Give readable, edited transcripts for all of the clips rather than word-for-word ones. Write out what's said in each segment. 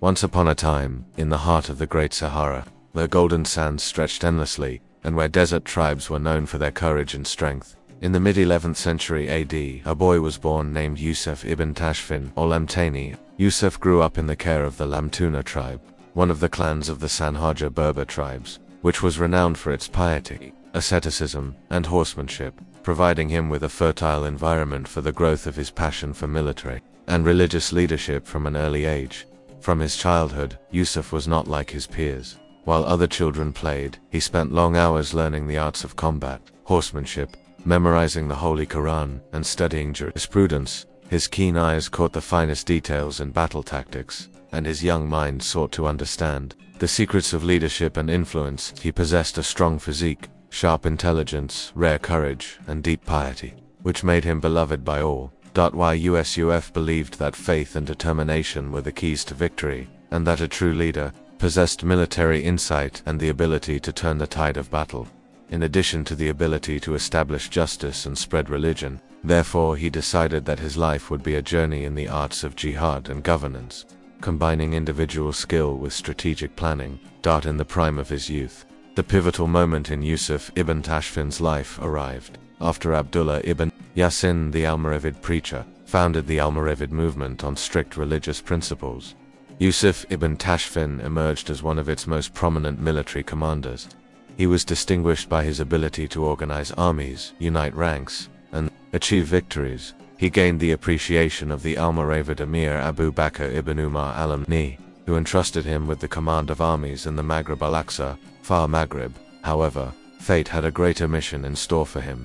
Once upon a time, in the heart of the Great Sahara, where golden sands stretched endlessly, and where desert tribes were known for their courage and strength, in the mid-11th century AD, a boy was born named Yusuf ibn Tashfin, or Lamtani. Yusuf grew up in the care of the Lamtuna tribe, one of the clans of the Sanhaja Berber tribes, which was renowned for its piety, asceticism, and horsemanship, providing him with a fertile environment for the growth of his passion for military and religious leadership from an early age. From his childhood, Yusuf was not like his peers. While other children played, he spent long hours learning the arts of combat, horsemanship, memorizing the Holy Quran, and studying jurisprudence. His keen eyes caught the finest details in battle tactics, and his young mind sought to understand the secrets of leadership and influence. He possessed a strong physique, sharp intelligence, rare courage, and deep piety, which made him beloved by all. Yusuf believed that faith and determination were the keys to victory, and that a true leader possessed military insight and the ability to turn the tide of battle, in addition to the ability to establish justice and spread religion. Therefore, he decided that his life would be a journey in the arts of jihad and governance, combining individual skill with strategic planning. In the prime of his youth, the pivotal moment in Yusuf ibn Tashfin's life arrived, after Abdullah ibn Yasin, the Almoravid preacher, founded the Almoravid movement on strict religious principles. Yusuf ibn Tashfin emerged as one of its most prominent military commanders. He was distinguished by his ability to organize armies, unite ranks, and achieve victories. He gained the appreciation of the Almoravid Emir Abu Bakr ibn Umar al-Amni, who entrusted him with the command of armies in the Maghreb al-Aqsa, far Maghreb. However, fate had a greater mission in store for him.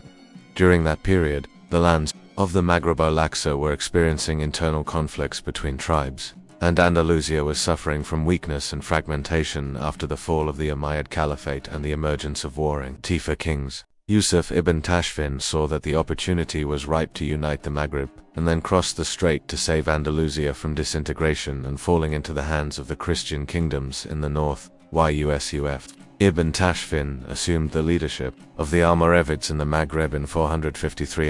During that period, the lands of the Maghreb al-Aqsa were experiencing internal conflicts between tribes, and Andalusia was suffering from weakness and fragmentation after the fall of the Umayyad Caliphate and the emergence of warring Tifa kings. Yusuf ibn Tashfin saw that the opportunity was ripe to unite the Maghreb, and then crossed the strait to save Andalusia from disintegration and falling into the hands of the Christian kingdoms in the north. Yusuf ibn Tashfin assumed the leadership of the Almoravids in the Maghreb in 453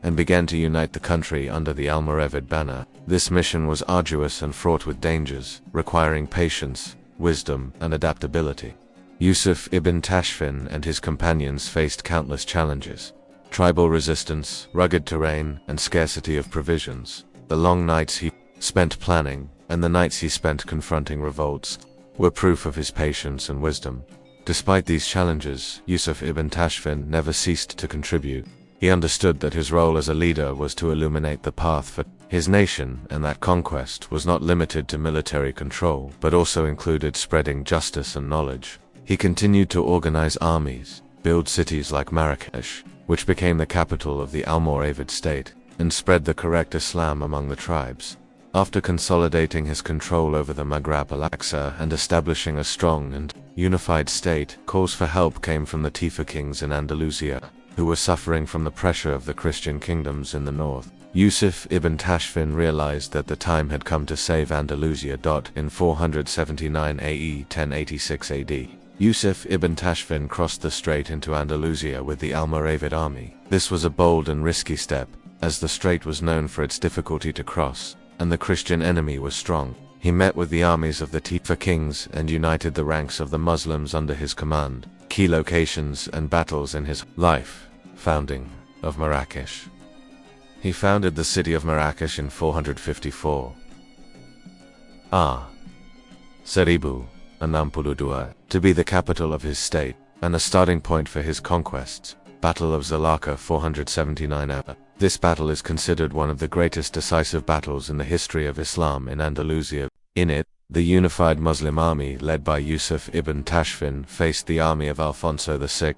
and began to unite the country under the Almoravid banner. This mission was arduous and fraught with dangers, requiring patience, wisdom, and adaptability. Yusuf ibn Tashfin and his companions faced countless challenges: tribal resistance, rugged terrain, and scarcity of provisions. The long nights he spent planning, and the nights he spent confronting revolts, were proof of his patience and wisdom. Despite these challenges, Yusuf ibn Tashfin never ceased to contribute. He understood that his role as a leader was to illuminate the path for his nation, and that conquest was not limited to military control, but also included spreading justice and knowledge. He continued to organize armies, build cities like Marrakesh, which became the capital of the Almoravid state, and spread the correct Islam among the tribes. After consolidating his control over the Maghreb al-Aqsa and establishing a strong and unified state, calls for help came from the Tifa kings in Andalusia, who were suffering from the pressure of the Christian kingdoms in the north. Yusuf ibn Tashfin realized that the time had come to save Andalusia. In 479 AE 1086 AD, Yusuf ibn Tashfin crossed the strait into Andalusia with the Almoravid army. This was a bold and risky step, as the strait was known for its difficulty to cross, and the Christian enemy was strong. He met with the armies of the Tifa kings and united the ranks of the Muslims under his command. Key locations and battles in his life: founding of Marrakesh. He founded the city of Marrakesh in 454. Seribu Anampuludua, to be the capital of his state, and a starting point for his conquests. Battle of Zallaqa 479 This battle is considered one of the greatest decisive battles in the history of Islam in Andalusia. In it, the unified Muslim army led by Yusuf ibn Tashfin faced the army of Alfonso VI,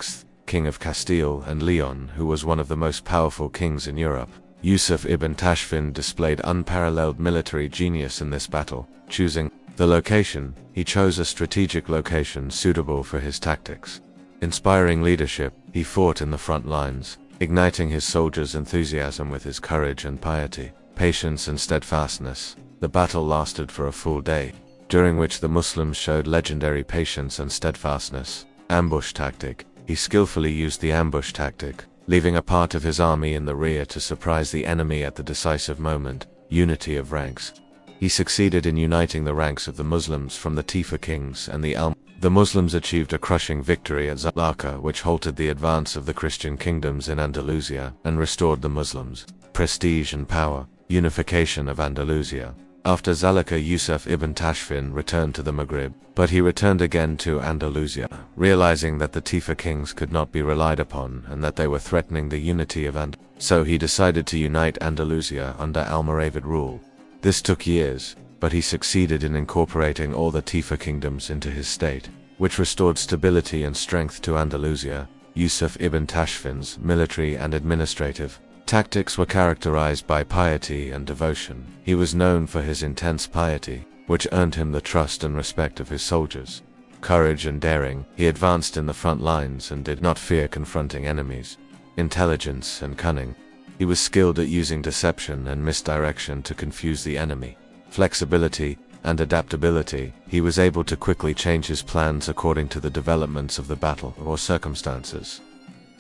King of Castile and Leon, who was one of the most powerful kings in Europe. Yusuf ibn Tashfin displayed unparalleled military genius in this battle. Choosing the location, he chose a strategic location suitable for his tactics. Inspiring leadership, he fought in the front lines, igniting his soldiers' enthusiasm with his courage and piety, patience and steadfastness. The battle lasted for a full day, during which the Muslims showed legendary patience and steadfastness. Ambush tactic. He skillfully used the ambush tactic, leaving a part of his army in the rear to surprise the enemy at the decisive moment. Unity of ranks. He succeeded in uniting the ranks of the Muslims from the Tifa kings and the The Muslims achieved a crushing victory at Zallaqa, which halted the advance of the Christian kingdoms in Andalusia and restored the Muslims' prestige and power. Unification of Andalusia. After Zallaqa, Yusuf ibn Tashfin returned to the Maghreb, but he returned again to Andalusia, realizing that the Tifa kings could not be relied upon and that they were threatening the unity of Andalusia. So he decided to unite Andalusia under Almoravid rule. This took years, but he succeeded in incorporating all the Tifa kingdoms into his state, which restored stability and strength to Andalusia. Yusuf ibn Tashfin's military and administrative tactics were characterized by piety and devotion. He was known for his intense piety, which earned him the trust and respect of his soldiers. Courage and daring, he advanced in the front lines and did not fear confronting enemies. Intelligence and cunning, he was skilled at using deception and misdirection to confuse the enemy. Flexibility and adaptability, he was able to quickly change his plans according to the developments of the battle or circumstances.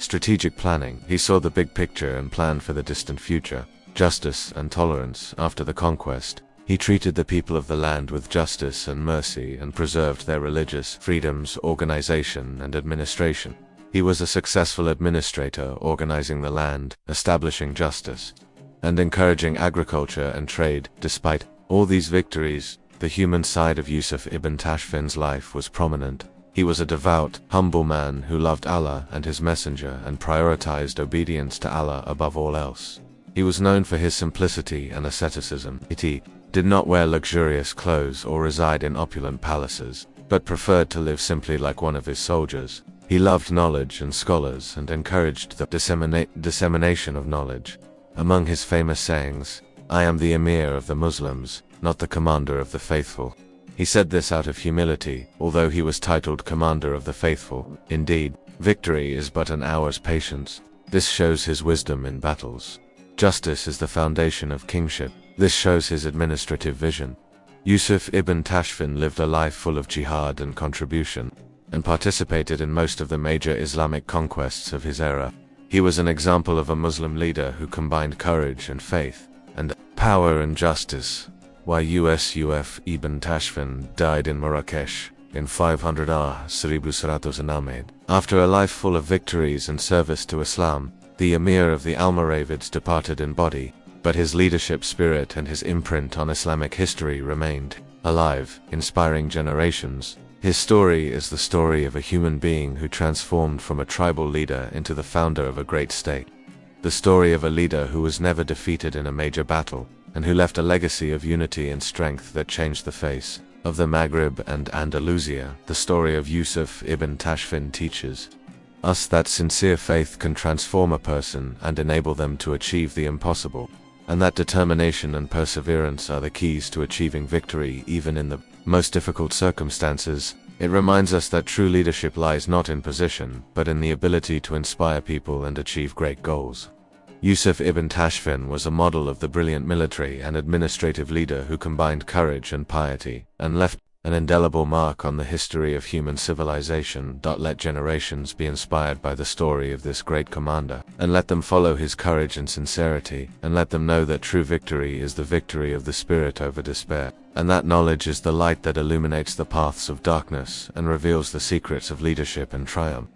Strategic planning, he saw the big picture and planned for the distant future. Justice and tolerance, after the conquest, he treated the people of the land with justice and mercy and preserved their religious freedoms, organization, and administration. He was a successful administrator, organizing the land, establishing justice, and encouraging agriculture and trade. Despite all these victories, the human side of Yusuf ibn Tashfin's life was prominent. He was a devout, humble man who loved Allah and his messenger and prioritized obedience to Allah above all else. He was known for his simplicity and asceticism. He did not wear luxurious clothes or reside in opulent palaces, but preferred to live simply like one of his soldiers. He loved knowledge and scholars and encouraged the dissemination of knowledge. Among his famous sayings, "I am the Emir of the Muslims, not the commander of the faithful." He said this out of humility, although he was titled Commander of the Faithful. Indeed, victory is but an hour's patience. This shows his wisdom in battles. Justice is the foundation of kingship. This shows his administrative vision. Yusuf ibn Tashfin lived a life full of jihad and contribution, and participated in most of the major Islamic conquests of his era. He was an example of a Muslim leader who combined courage and faith, and power and justice. While Yusuf ibn Tashfin died in Marrakesh in 500 1106. After a life full of victories and service to Islam, the Emir of the Almoravids departed in body, but his leadership spirit and his imprint on Islamic history remained alive, inspiring generations. His story is the story of a human being who transformed from a tribal leader into the founder of a great state. The story of a leader who was never defeated in a major battle, and who left a legacy of unity and strength that changed the face of the Maghreb and Andalusia. The story of Yusuf ibn Tashfin teaches us that sincere faith can transform a person and enable them to achieve the impossible, and that determination and perseverance are the keys to achieving victory even in the most difficult circumstances. It reminds us that true leadership lies not in position, but in the ability to inspire people and achieve great goals. Yusuf ibn Tashfin was a model of the brilliant military and administrative leader who combined courage and piety, and left an indelible mark on the history of human civilization. Let generations be inspired by the story of this great commander, and let them follow his courage and sincerity, and let them know that true victory is the victory of the spirit over despair, and that knowledge is the light that illuminates the paths of darkness and reveals the secrets of leadership and triumph.